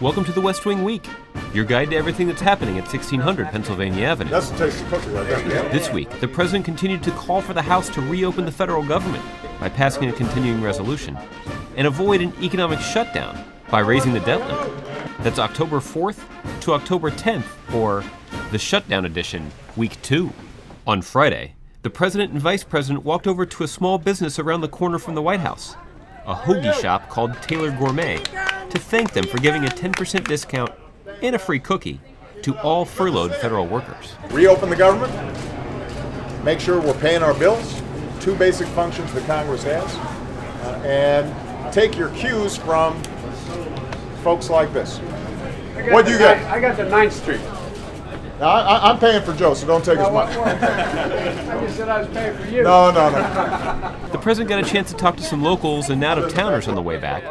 Welcome to the West Wing Week, your guide to everything that's happening at 1600 Pennsylvania Avenue. That's a tasty cookie right there. This week, the president continued to call for the House to reopen the federal government by passing a continuing resolution and avoid an economic shutdown by raising the debt limit. That's October 4th to October 10th, or the Shutdown edition, Week 2. On Friday, the president and vice president walked over to a small business around the corner from the White House, a hoagie shop called Taylor Gourmet, to thank them for giving a 10% discount and a free cookie to all furloughed federal workers. Reopen the government, make sure we're paying our bills, two basic functions that Congress has, and take your cues from folks like this. What do you get? I got the 9th Street. Now, I'm paying for Joe, so don't take his money. I just said I was paying for you. No. The president got a chance to talk to some locals and out-of-towners on the way back,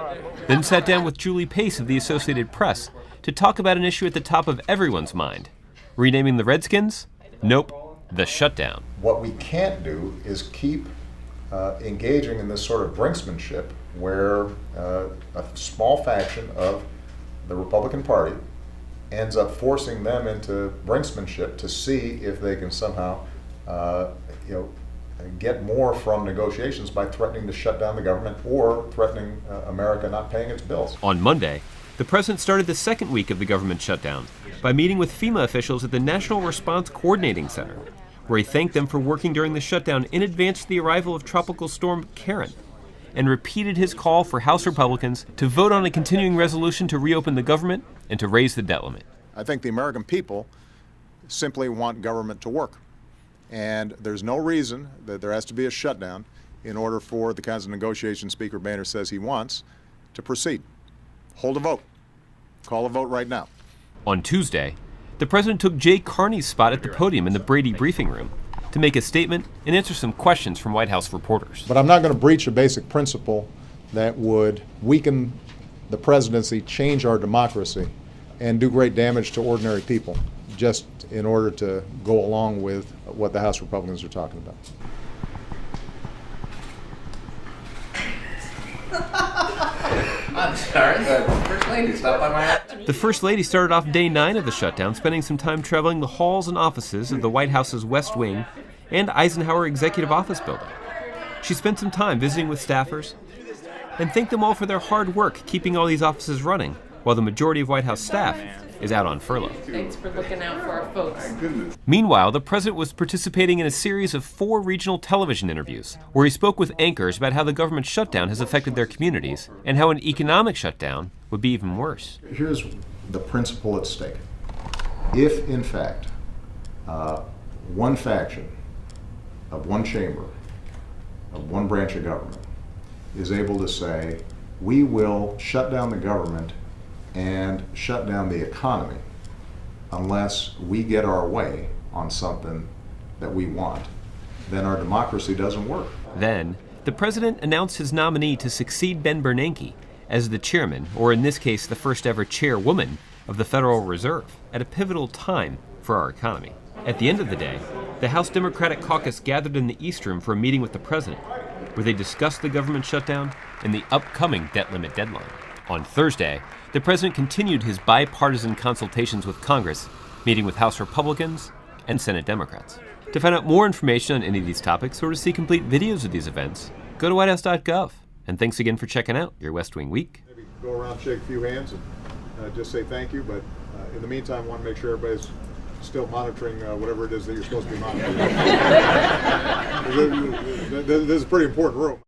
then sat down with Julie Pace of the Associated Press to talk about an issue at the top of everyone's mind. Renaming the Redskins? Nope, the shutdown. What we can't do is keep engaging in this sort of brinksmanship where a small faction of the Republican Party ends up forcing them into brinksmanship to see if they can somehow get more from negotiations by threatening to shut down the government or threatening America not paying its bills. On Monday, the president started the second week of the government shutdown by meeting with FEMA officials at the National Response Coordinating Center, where he thanked them for working during the shutdown in advance of the arrival of Tropical Storm Karen, and repeated his call for House Republicans to vote on a continuing resolution to reopen the government and to raise the debt limit. I think the American people simply want government to work. And there's no reason that there has to be a shutdown in order for the kinds of negotiations Speaker Boehner says he wants to proceed. Hold a vote. Call a vote right now. On Tuesday, the president took Jay Carney's spot at the podium in the Brady briefing room to make a statement and answer some questions from White House reporters. But I'm not going to breach a basic principle that would weaken the presidency, change our democracy, and do great damage to ordinary people, just in order to go along with what the House Republicans are talking about. I'm sorry, the First Lady stopped by my house. The First Lady started off day 9 of the shutdown, spending some time traveling the halls and offices of the White House's West Wing and Eisenhower Executive Office Building. She spent some time visiting with staffers and thanked them all for their hard work keeping all these offices running, while the majority of White House staff is out on furlough. Thanks for looking out for our folks. Meanwhile, the president was participating in a series of 4 regional television interviews, where he spoke with anchors about how the government shutdown has affected their communities and how an economic shutdown would be even worse. Here's the principle at stake. If, in fact, one faction of one chamber, of one branch of government, is able to say, we will shut down the government and shut down the economy unless we get our way on something that we want, then our democracy doesn't work. Then, the president announced his nominee to succeed Ben Bernanke as the chairman, or in this case, the first ever chairwoman of the Federal Reserve, at a pivotal time for our economy. At the end of the day, the House Democratic Caucus gathered in the East Room for a meeting with the president, where they discussed the government shutdown and the upcoming debt limit deadline. On Thursday, the president continued his bipartisan consultations with Congress, meeting with House Republicans and Senate Democrats. To find out more information on any of these topics or to see complete videos of these events, go to whitehouse.gov. And thanks again for checking out your West Wing Week. Maybe go around, shake a few hands, and just say thank you. But in the meantime, I want to make sure everybody's still monitoring whatever it is that you're supposed to be monitoring. This is a pretty important room.